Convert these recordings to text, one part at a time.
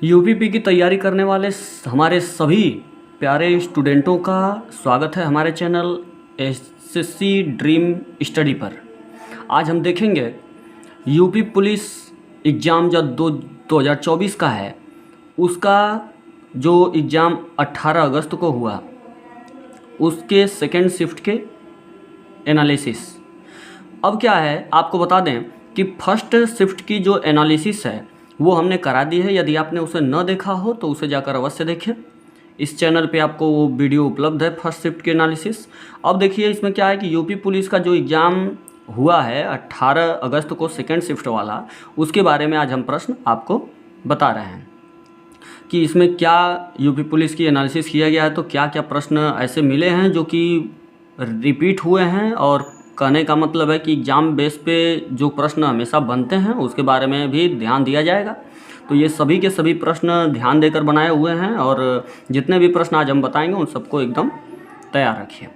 UPP की तैयारी करने वाले हमारे सभी प्यारे स्टूडेंटों का स्वागत है हमारे चैनल एसएससी ड्रीम स्टडी पर। आज हम देखेंगे यूपी पुलिस एग्ज़ाम जो 2024 का है, उसका जो एग्ज़ाम 18 अगस्त को हुआ, उसके सेकेंड शिफ्ट के एनालिसिस। अब क्या है, आपको बता दें कि फर्स्ट शिफ्ट की जो एनालिसिस है वो हमने करा दी है। यदि आपने उसे न देखा हो तो उसे जाकर अवश्य देखें। इस चैनल पे आपको वो वीडियो उपलब्ध है, फर्स्ट शिफ्ट की एनालिसिस। अब देखिए इसमें क्या है कि यूपी पुलिस का जो एग्ज़ाम हुआ है 18 अगस्त को सेकेंड शिफ्ट वाला, उसके बारे में आज हम प्रश्न आपको बता रहे हैं कि इसमें क्या यूपी पुलिस की एनालिसिस किया गया है, तो क्या क्या प्रश्न ऐसे मिले हैं जो कि रिपीट हुए हैं। और कहने का मतलब है कि एग्ज़ाम बेस पे जो प्रश्न हमेशा बनते हैं उसके बारे में भी ध्यान दिया जाएगा। तो ये सभी के सभी प्रश्न ध्यान देकर बनाए हुए हैं, और जितने भी प्रश्न आज हम बताएंगे उन सबको एकदम तैयार रखिए,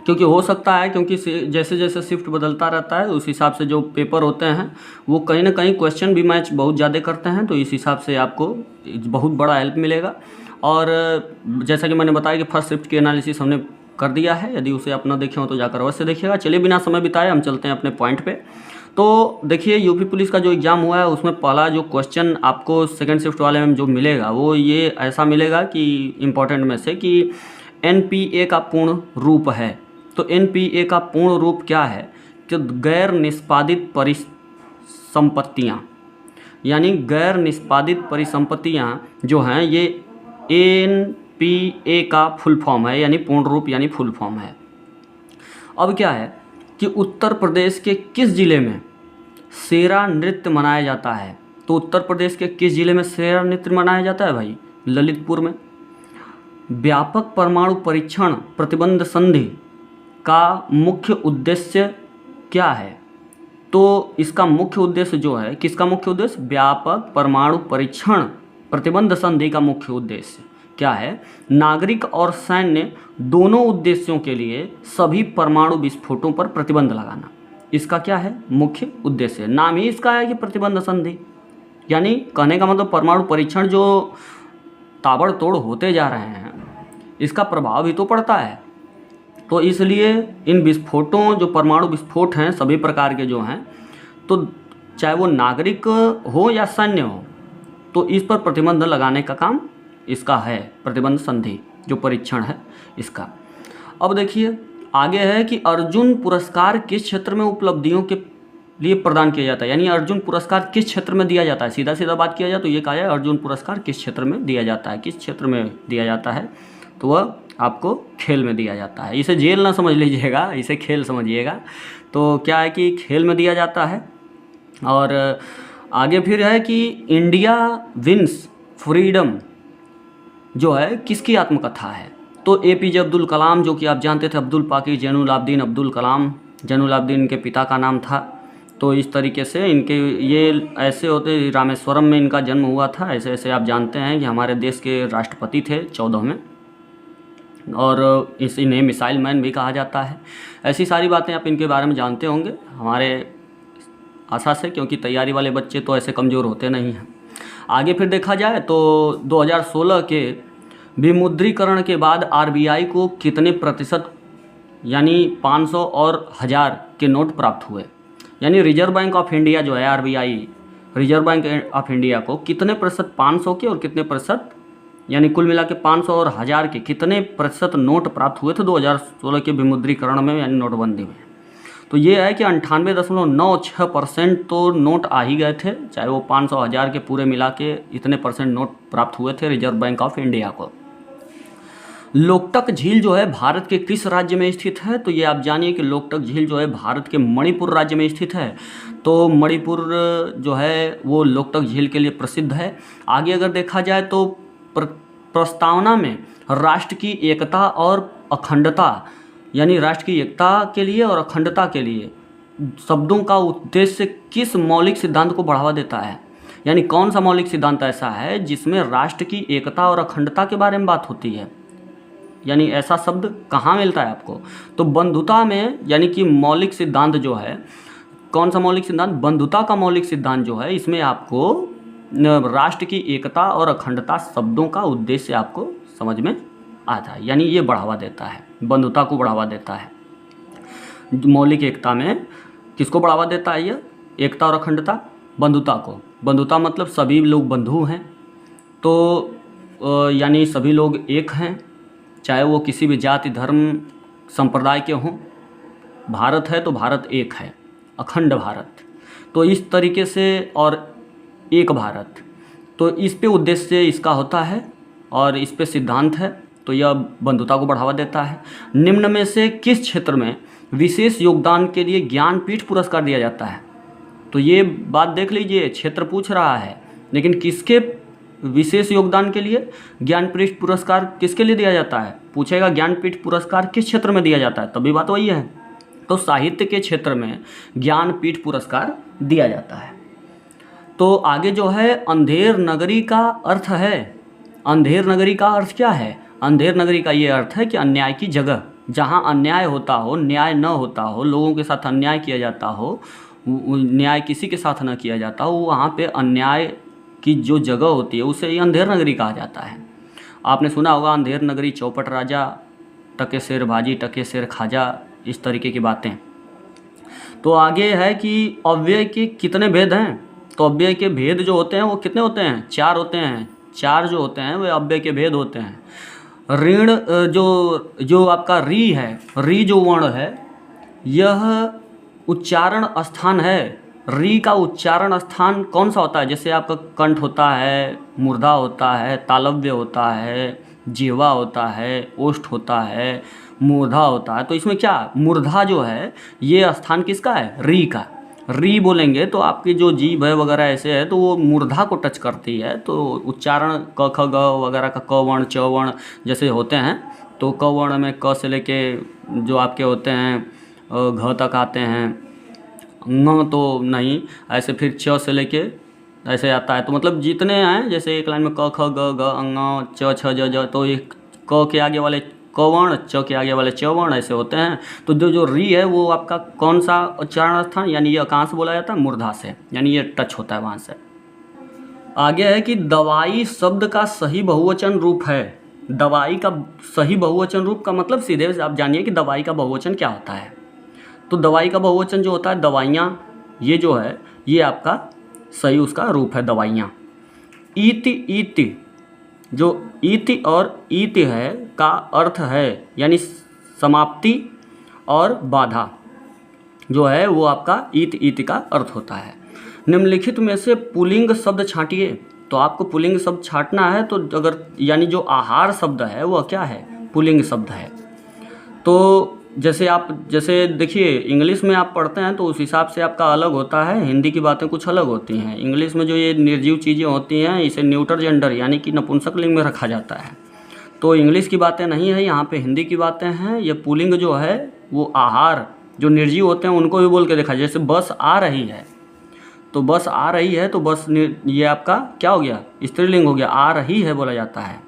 क्योंकि हो सकता है क्योंकि जैसे जैसे शिफ्ट बदलता रहता है उस हिसाब से जो पेपर होते हैं वो कहीं ना कहीं क्वेश्चन भी मैच बहुत ज़्यादा करते हैं, तो इस हिसाब से आपको बहुत बड़ा हेल्प मिलेगा। और जैसा कि मैंने बताया कि फर्स्ट शिफ्ट की एनालिसिस हमने कर दिया है, यदि उसे आप ना देखे हो तो जाकर अवश्य देखिएगा। चलिए बिना समय बिताए हम चलते हैं अपने पॉइंट पे। तो देखिए यूपी पुलिस का जो एग्ज़ाम हुआ है उसमें पहला जो क्वेश्चन आपको सेकंड शिफ्ट वाले में जो मिलेगा वो ये ऐसा मिलेगा कि इम्पोर्टेंट में से कि एनपीए का पूर्ण रूप है। तो एनपीए का पूर्ण रूप क्या है कि गैर निष्पादित परिसंपत्तियाँ, यानी गैर निष्पादित परिसंपत्तियाँ जो हैं ये एनपीए का फुल फॉर्म है, यानी पूर्ण रूप यानी फुल फॉर्म है। अब क्या है कि उत्तर प्रदेश के किस ज़िले में शेरा नृत्य मनाया जाता है? तो उत्तर प्रदेश के किस ज़िले में शेरा नृत्य मनाया जाता है भाई? ललितपुर में। व्यापक परमाणु परीक्षण प्रतिबंध संधि का मुख्य उद्देश्य क्या है? तो इसका मुख्य उद्देश्य जो है, किसका मुख्य उद्देश्य? व्यापक परमाणु परीक्षण प्रतिबंध संधि का मुख्य उद्देश्य क्या है? नागरिक और सैन्य दोनों उद्देश्यों के लिए सभी परमाणु विस्फोटों पर प्रतिबंध लगाना, इसका क्या है? मुख्य उद्देश्य। नाम ही इसका है कि प्रतिबंध संधि, यानी कहने का मतलब परमाणु परीक्षण जो ताबड़तोड़ होते जा रहे हैं इसका प्रभाव भी तो पड़ता है। तो इसलिए इन विस्फोटों, जो परमाणु विस्फोट हैं सभी प्रकार के जो हैं, तो चाहे वो नागरिक हो या सैन्य हो, तो इस पर प्रतिबंध लगाने का काम इसका है, प्रतिबंध संधि जो परीक्षण है इसका। अब देखिए आगे है कि अर्जुन पुरस्कार किस क्षेत्र में उपलब्धियों के लिए प्रदान किया जाता है, यानी अर्जुन पुरस्कार किस क्षेत्र में दिया जाता है। सीधा सीधा बात किया जाए तो ये कहा जाए अर्जुन पुरस्कार किस क्षेत्र में दिया जाता है। किस क्षेत्र में दिया जाता है? तो वह आपको खेल में दिया जाता है। इसे जेल ना समझ लीजिएगा, इसे खेल समझिएगा। तो क्या है कि खेल में दिया जाता है। और आगे फिर है कि इंडिया विंस फ्रीडम जो है किसकी आत्मकथा है? तो एपीजे अब्दुल कलाम, जो कि आप जानते थे अब्दुल पाकिर जैनुलाब्दीन अब्दुल कलाम, जैनुलाब्दीन इनके पिता का नाम था। तो इस तरीके से इनके ये ऐसे होते, रामेश्वरम में इनका जन्म हुआ था। ऐसे ऐसे आप जानते हैं कि हमारे देश के राष्ट्रपति थे 14 में, और इन्हें मिसाइल मैन भी कहा जाता है। ऐसी सारी बातें आप इनके बारे में जानते होंगे हमारे आशा से, क्योंकि तैयारी वाले बच्चे तो ऐसे कमज़ोर होते नहीं हैं। आगे फिर देखा जाए तो 2016 के विमुद्रीकरण के बाद आरबीआई को कितने प्रतिशत, यानी 500 और 1000 के नोट प्राप्त हुए? यानी रिजर्व बैंक ऑफ इंडिया जो है, RBI reserve bank of India को कितने प्रतिशत 500 के और कितने प्रतिशत, यानी कुल मिला के 500 और 1000 के कितने प्रतिशत नोट प्राप्त हुए थे 2016 के विमुद्रीकरण में, यानी नोटबंदी में? तो ये है कि 98.96% तो नोट आ ही गए थे, चाहे वो 500 1000 के पूरे मिला के इतने परसेंट नोट प्राप्त हुए थे रिजर्व बैंक ऑफ इंडिया को। लोकटक झील जो है भारत के किस राज्य में स्थित है? तो ये आप जानिए कि लोकटक झील जो है भारत के मणिपुर राज्य में स्थित है। तो मणिपुर जो है वो लोकटक झील के लिए प्रसिद्ध है। आगे अगर देखा जाए तो प्रस्तावना में राष्ट्र की एकता और अखंडता, यानी राष्ट्र की एकता के लिए और अखंडता के लिए शब्दों का उद्देश्य किस मौलिक सिद्धांत को बढ़ावा देता है? यानी कौन सा मौलिक सिद्धांत ऐसा है जिसमें राष्ट्र की एकता और अखंडता के बारे में बात होती है? यानी ऐसा शब्द कहाँ मिलता है आपको? तो बंधुता में, यानी कि मौलिक सिद्धांत जो है, कौन सा मौलिक सिद्धांत? बंधुता का मौलिक सिद्धांत जो है, इसमें आपको राष्ट्र की एकता और अखंडता शब्दों का उद्देश्य आपको समझ में आता है, यानी ये बढ़ावा देता है, बंधुता को बढ़ावा देता है। मौलिक एकता में किसको बढ़ावा देता है ये? एकता और अखंडता, बंधुता को। बंधुता मतलब सभी लोग बंधु हैं, तो यानी सभी लोग एक हैं, चाहे वो किसी भी जाति धर्म संप्रदाय के हों। भारत है तो भारत एक है, अखंड भारत, तो इस तरीके से, और एक भारत, तो इस पे उद्देश्य इसका होता है और इस पे सिद्धांत है, तो यह बंधुता को बढ़ावा देता है। निम्न में से किस क्षेत्र में विशेष योगदान के लिए ज्ञानपीठ पुरस्कार दिया जाता है? तो ये बात देख लीजिए, क्षेत्र पूछ रहा है, लेकिन किसके विशेष योगदान के लिए ज्ञानपीठ पुरस्कार किसके लिए दिया जाता है? पूछेगा ज्ञानपीठ पुरस्कार किस क्षेत्र में दिया जाता है, तभी बात वही है। तो साहित्य के क्षेत्र में ज्ञानपीठ पुरस्कार दिया जाता है। तो आगे जो है अंधेर नगरी का अर्थ है। अंधेर नगरी का अर्थ क्या है? अंधेर नगरी का ये अर्थ है कि अन्याय की जगह, जहाँ अन्याय होता हो, न्याय न होता हो, लोगों के साथ अन्याय किया जाता हो, न्याय किसी के साथ न किया जाता हो, वहाँ पे अन्याय की जो जगह होती है उसे ये अंधेर नगरी कहा जाता है। आपने सुना होगा अंधेर नगरी चौपट राजा, टके शेर भाजी टके शेर खाजा, इस तरीके की बातें। तो आगे है कि अव्यय के कितने भेद हैं? तो अव्यय के भेद जो होते हैं वो कितने होते हैं? 4 होते हैं। 4 जो होते हैं वे अव्यय के भेद होते हैं। ऋण जो आपका री है, री जो वर्ण है, यह उच्चारण स्थान है। री का उच्चारण स्थान कौन सा होता है? जैसे आपका कंठ होता है, मूर्धा होता है, तालव्य होता है, जिह्वा होता है, ओष्ठ होता है, मूर्धा होता है। तो इसमें क्या, मूर्धा जो है ये स्थान किसका है? री का। री बोलेंगे तो आपकी जो जीभ है वगैरह ऐसे है तो वो मूर्धा को टच करती है, तो उच्चारण क ख ग वगैरह का क वर्ण च वर्ण जैसे होते हैं, तो क वर्ण में क से लेके जो आपके होते हैं घ तक आते हैं, ng तो नहीं, ऐसे फिर च से लेके ऐसे आता है। तो मतलब जितने हैं, जैसे एक लाइन में क ख ग घ अंग च छ ज ज, तो एक क के आगे वाले क वर्ण, च के आगे वाले च वर्ण ऐसे होते हैं। तो जो री है वो आपका कौन सा उच्चारण स्थान, यानी ये कहाँ से बोला जाता है? मूर्धा से, यानी ये टच होता है वहाँ से। आगे है कि दवाई शब्द का सही बहुवचन रूप है। दवाई का सही बहुवचन रूप का मतलब सीधे से आप जानिए कि दवाई का बहुवचन क्या होता है। तो दवाई का बहुवचन जो होता है दवाइयाँ, ये जो है ये आपका सही उसका रूप है दवाइयाँ। इति, इति जो इति और इति है का अर्थ है यानी समाप्ति और बाधा, जो है वो आपका इति इति का अर्थ होता है। निम्नलिखित में से पुल्लिंग शब्द छांटिए। तो आपको पुल्लिंग शब्द छांटना है, तो अगर यानी जो आहार शब्द है वह क्या है? पुल्लिंग शब्द है। तो जैसे देखिए इंग्लिश में आप पढ़ते हैं तो उस हिसाब से आपका अलग होता है, हिंदी की बातें कुछ अलग होती हैं। इंग्लिश में जो ये निर्जीव चीज़ें होती हैं इसे न्यूटर जेंडर यानी कि नपुंसक लिंग में रखा जाता है। तो इंग्लिश की बातें नहीं है, यहाँ पे हिंदी की बातें हैं। ये पुल्लिंग जो है वो आहार जो निर्जीव होते हैं उनको भी बोल के देखा। जैसे बस आ रही है, तो बस आ रही है, तो बस ये आपका क्या हो गया? स्त्रीलिंग हो गया, आ रही है बोला जाता है।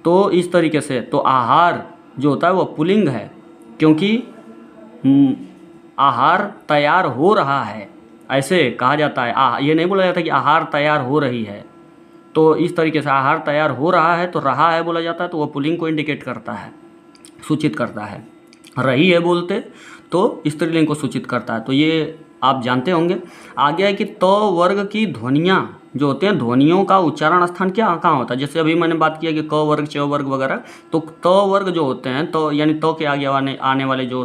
तो इस तरीके से तो आहार जो होता है वो पुल्लिंग है, क्योंकि आहार तैयार हो रहा है ऐसे कहा जाता है। ये नहीं बोला जाता कि आहार तैयार हो रही है। तो इस तरीके से आहार तैयार हो रहा है तो रहा है बोला जाता है, तो वह पुल्लिंग को इंडिकेट करता है, सूचित करता है। रही है बोलते तो स्त्रीलिंग को सूचित करता है। तो ये आप जानते होंगे। आगे है कि तो वर्ग की ध्वनियाँ जो होते हैं, ध्वनियों का उच्चारण स्थान कहाँ होता है? जैसे अभी मैंने बात किया कि क वर्ग च वर्ग वगैरह, तो त वर्ग जो होते हैं, तो यानी तो के आगे आने वाले जो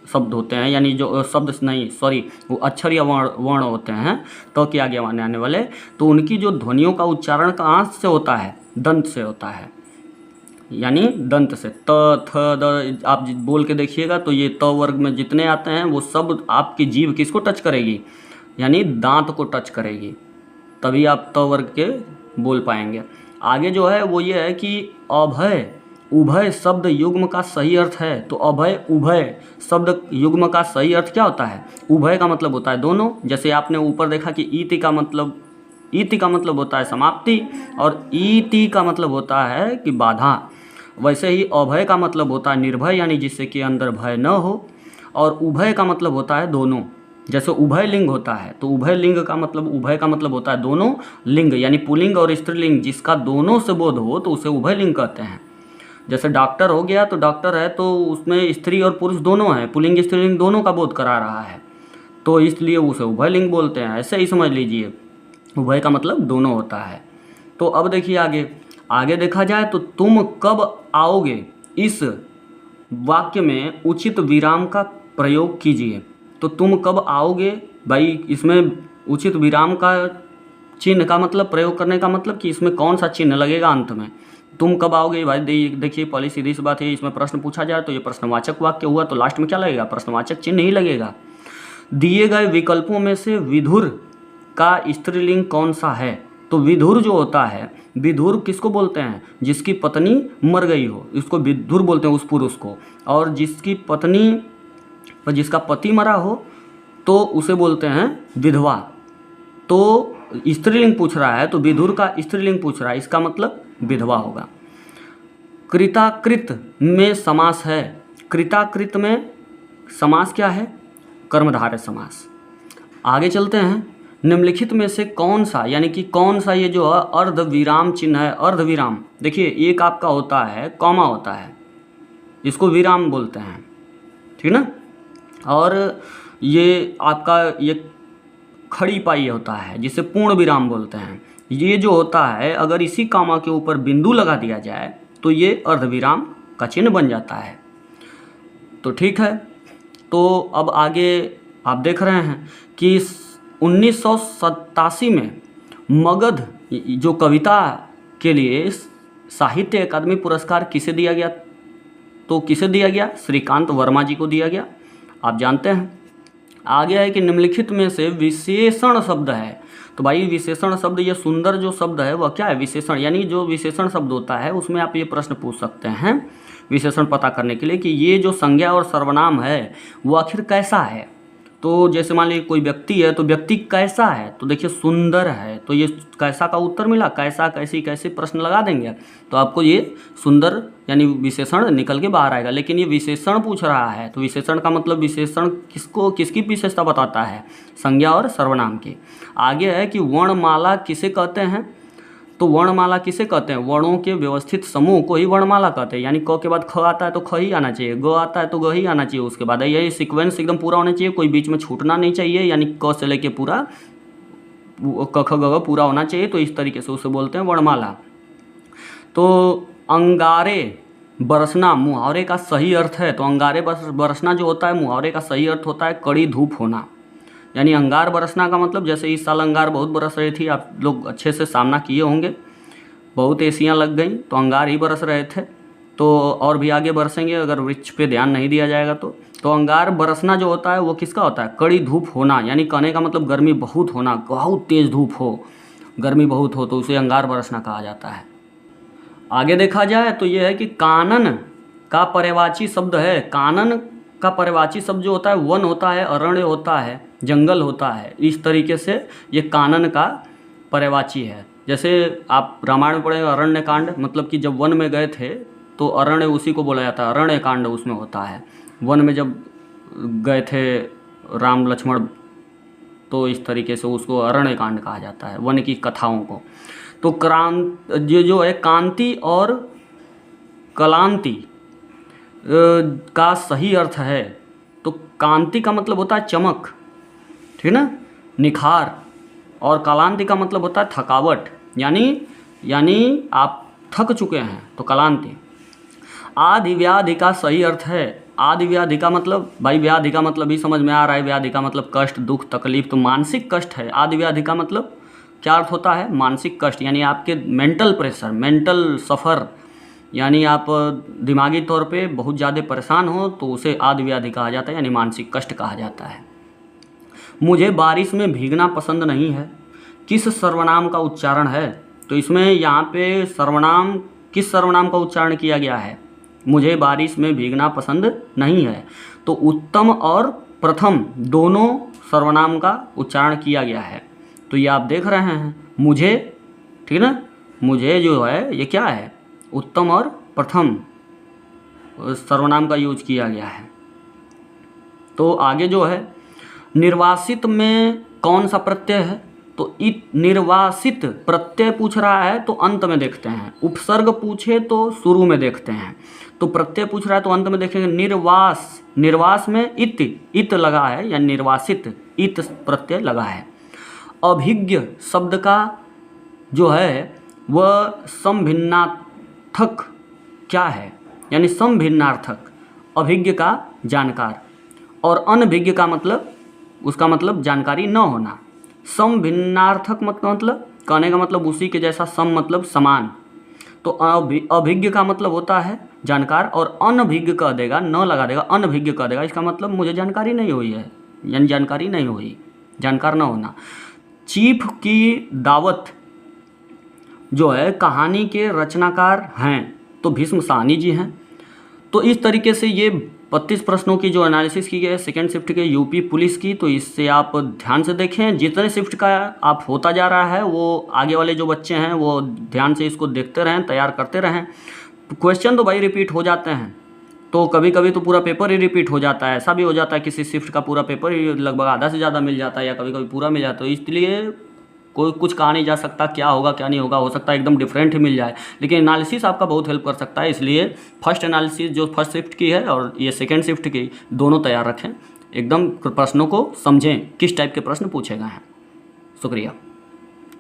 शब्द होते हैं, यानी जो शब्द नहीं सॉरी वो अक्षर या वर्ण होते हैं तो के आगे आने वाले, तो उनकी जो ध्वनियों का उच्चारण कहाँ से होता है? दंत से होता है, यानी दंत से। त थ द आप बोल के देखिएगा तो ये त वर्ग में जितने आते हैं वो सब आपकी जीभ किसको टच करेगी? यानी दांत को टच करेगी, तभी आप त वर्ग के बोल पाएंगे। आगे जो है वो ये है कि अभय उभय शब्द युग्म का सही अर्थ है। तो अभय उभय शब्द युग्म का सही अर्थ क्या होता है? उभय का मतलब होता है दोनों। जैसे आपने ऊपर देखा कि इति का मतलब होता है समाप्ति और इति का मतलब होता है कि बाधा। वैसे ही अभय का मतलब होता है निर्भय, यानी जिससे कि अंदर भय न हो, और उभय का मतलब होता है दोनों, जैसे उभय लिंग होता है, तो उभय लिंग का मतलब, उभय का मतलब होता है दोनों लिंग, यानी पुल्लिंग और स्त्रीलिंग जिसका दोनों से बोध हो तो उसे उभय लिंग कहते हैं। जैसे डॉक्टर हो गया, तो डॉक्टर है तो उसमें स्त्री और पुरुष दोनों हैं, पुल्लिंग स्त्रीलिंग दोनों का बोध करा रहा है, तो इसलिए उसे उभय लिंग बोलते हैं। ऐसे ही समझ लीजिए, उभय का मतलब दोनों होता है। तो अब देखिए आगे देखा जाए तो तुम कब आओगे, इस वाक्य में उचित विराम का प्रयोग कीजिए। तो तुम कब आओगे, भाई इसमें उचित विराम का चिन्ह का मतलब, प्रयोग करने का मतलब कि इसमें कौन सा चिन्ह लगेगा अंत में। तुम कब आओगे भाई, देखिए पहली सीधी सी बात है, इसमें प्रश्न पूछा जाए तो ये प्रश्नवाचक वाक्य हुआ, तो लास्ट में क्या लगेगा, प्रश्नवाचक चिन्ह ही लगेगा। दिए गए विकल्पों में से विधुर का स्त्रीलिंग कौन सा है। तो विधुर जो होता है, विधुर किसको बोलते हैं, जिसकी पत्नी मर गई हो, इसको विधुर बोलते हैं उस पुरुष को। और जिसकी पत्नी और जिसका पति मरा हो तो उसे बोलते हैं विधवा। तो स्त्रीलिंग पूछ रहा है तो विधुर का स्त्रीलिंग पूछ रहा है, इसका मतलब विधवा होगा। कृताकृत में समास है, कृताकृत में समास क्या है, कर्मधारय समास। आगे चलते हैं, निम्नलिखित में से कौन सा, यानी कि कौन सा ये जो है अर्ध विराम चिन्ह है, अर्ध विराम, देखिए एक आपका होता है कॉमा होता है, इसको विराम बोलते हैं, ठीक ना। और ये आपका ये खड़ी पाई होता है जिसे पूर्ण विराम बोलते हैं। ये जो होता है अगर इसी कॉमा के ऊपर बिंदु लगा दिया जाए तो ये अर्ध विराम का चिन्ह बन जाता है। तो ठीक है, तो अब आगे आप देख रहे हैं कि 1987 में मगध जो कविता के लिए साहित्य अकादमी पुरस्कार किसे दिया गया, तो किसे दिया गया, श्रीकांत वर्मा जी को दिया गया, आप जानते हैं। आगे है कि निम्नलिखित में से विशेषण शब्द है। तो भाई विशेषण शब्द, ये सुंदर जो शब्द है वह क्या है, विशेषण, यानी जो विशेषण शब्द होता है उसमें आप ये प्रश्न पूछ सकते हैं विशेषण पता करने के लिए कि ये जो संज्ञा और सर्वनाम है वो आखिर कैसा है। तो जैसे मान लीजिए कोई व्यक्ति है तो व्यक्ति कैसा है, तो देखिए सुंदर है, तो ये कैसा का उत्तर मिला, कैसा कैसी कैसे प्रश्न लगा देंगे तो आपको ये सुंदर यानी विशेषण निकल के बाहर आएगा। लेकिन ये विशेषण पूछ रहा है तो विशेषण का मतलब विशेषण किसको, किसकी विशेषता बताता है, संज्ञा और सर्वनाम की। आगे है कि वर्णमाला किसे कहते हैं, तो वर्णमाला किसे कहते हैं, वर्णों के व्यवस्थित समूह को ही वर्णमाला कहते हैं। यानी क के बाद ख आता है तो ख ही आना चाहिए, ग आता है तो ग ही आना चाहिए, उसके बाद यही सीक्वेंस एकदम पूरा होना चाहिए, कोई बीच में छूटना नहीं चाहिए, यानी क से लेके पूरा क ख ग पूरा होना चाहिए। तो इस तरीके से उसे बोलते हैं वर्णमाला। तो अंगारे बरसना मुहावरे का सही अर्थ है, तो अंगारे बरसना जो होता है मुहावरे का सही अर्थ होता है कड़ी धूप होना। यानी अंगार बरसना का मतलब, जैसे इस साल अंगार बहुत बरस रही थी, आप लोग अच्छे से सामना किए होंगे, बहुत एसियाँ लग गई तो अंगार ही बरस रहे थे, तो और भी आगे बरसेंगे अगर वृक्ष पे ध्यान नहीं दिया जाएगा तो अंगार बरसना जो होता है वो किसका होता है, कड़ी धूप होना। यानी कहने का मतलब गर्मी बहुत होना, बहुत तेज़ धूप हो, गर्मी बहुत हो तो उसे अंगार बरसना कहा जाता है। आगे देखा जाए तो ये है कि कानन का पर्यायवाची शब्द है। कानन का पर्यायवाची शब्द जो होता है वन होता है, अरण्य होता है, जंगल होता है, इस तरीके से ये कानन का पर्यायवाची है। जैसे आप रामायण में पढ़े अरण्य कांड, मतलब कि जब वन में गए थे तो अरण्य उसी को बोला जाता है, अरण्य कांड उसमें होता है। वन में जब गए थे राम लक्ष्मण तो इस तरीके से उसको अरण्य कांड कहा जाता है, वन की कथाओं को। तो ये जो है कांति और कलांति का सही अर्थ है, तो कांति का मतलब होता है चमक, ठीक ना, निखार, और कलांति का मतलब होता है थकावट, यानी आप थक चुके हैं तो कलांति। आदि व्याधि का सही अर्थ है, आदि व्याधि का मतलब, भाई व्याधि का मतलब भी समझ में आ रहा है, व्याधि का मतलब कष्ट, दुख, तकलीफ, तो मानसिक कष्ट है। आदि व्याधि का मतलब क्या अर्थ होता है, मानसिक कष्ट, यानी आपके मेंटल प्रेशर, मेंटल सफ़र, यानी आप दिमागी तौर पे बहुत ज़्यादा परेशान हो तो उसे आदि व्याधि कहा जाता है, यानी मानसिक कष्ट कहा जाता है। मुझे बारिश में भीगना पसंद नहीं है, किस सर्वनाम का उच्चारण है, तो इसमें यहाँ पे सर्वनाम, किस सर्वनाम का उच्चारण किया गया है, मुझे बारिश में भीगना पसंद नहीं है, तो उत्तम और प्रथम दोनों सर्वनाम का उच्चारण किया गया है। तो ये आप देख रहे हैं मुझे, ठीक ना, मुझे जो है ये क्या है, उत्तम और प्रथम सर्वनाम का यूज किया गया है। तो आगे जो है निर्वासित में कौन सा प्रत्यय है? तो इत निर्वासित प्रत्यय पूछ रहा है तो अंत में देखते हैं, उपसर्ग पूछे तो शुरू में देखते हैं, तो प्रत्यय पूछ रहा है तो अंत में देखेंगे। निर्वास, निर्वास में इत लगा है या निर्वासित इत प्रत्यय लगा है। अभिज्ञ शब्द का जो है वह समभिन्नार्थक क्या है? यानी समभिन्नार्थक, अभिज्ञ का जानकार, और अनभिज्ञ का मतलब उसका मतलब जानकारी न होना। समभिन्नार्थक मतलब कहने का मतलब उसी के जैसा, सम मतलब समान, तो अभिज्ञ का मतलब होता है जानकार, और अनभिज्ञ कह देगा, न लगा देगा, अनभिज्ञ कह देगा, इसका मतलब मुझे जानकारी नहीं हुई है, यानी जानकारी नहीं हुई, जानकार न होना। चीफ की दावत जो है कहानी के रचनाकार हैं तो भीष्म साहनी जी हैं। तो इस तरीके से ये 32 प्रश्नों की जो एनालिसिस की गई है सेकेंड शिफ्ट के यूपी पुलिस की, तो इससे आप ध्यान से देखें। जितने शिफ्ट का आप होता जा रहा है वो आगे वाले जो बच्चे हैं वो ध्यान से इसको देखते रहें, तैयार करते रहें। क्वेश्चन तो भाई रिपीट हो जाते हैं, तो कभी कभी तो पूरा पेपर ही रिपीट हो जाता है, ऐसा भी हो जाता है किसी शिफ्ट का पूरा पेपर ही लगभग आधा से ज़्यादा मिल जाता है, या कभी कभी पूरा मिल जाता है। इसलिए कोई कुछ कहा नहीं जा सकता क्या होगा क्या नहीं होगा, हो सकता है एकदम डिफरेंट ही मिल जाए, लेकिन एनालिसिस आपका बहुत हेल्प कर सकता है। इसलिए फर्स्ट एनालिसिस जो फर्स्ट शिफ्ट की है और ये सेकेंड शिफ्ट की, दोनों तैयार रखें, एकदम प्रश्नों को समझें किस टाइप के प्रश्न पूछे गए हैं। शुक्रिया।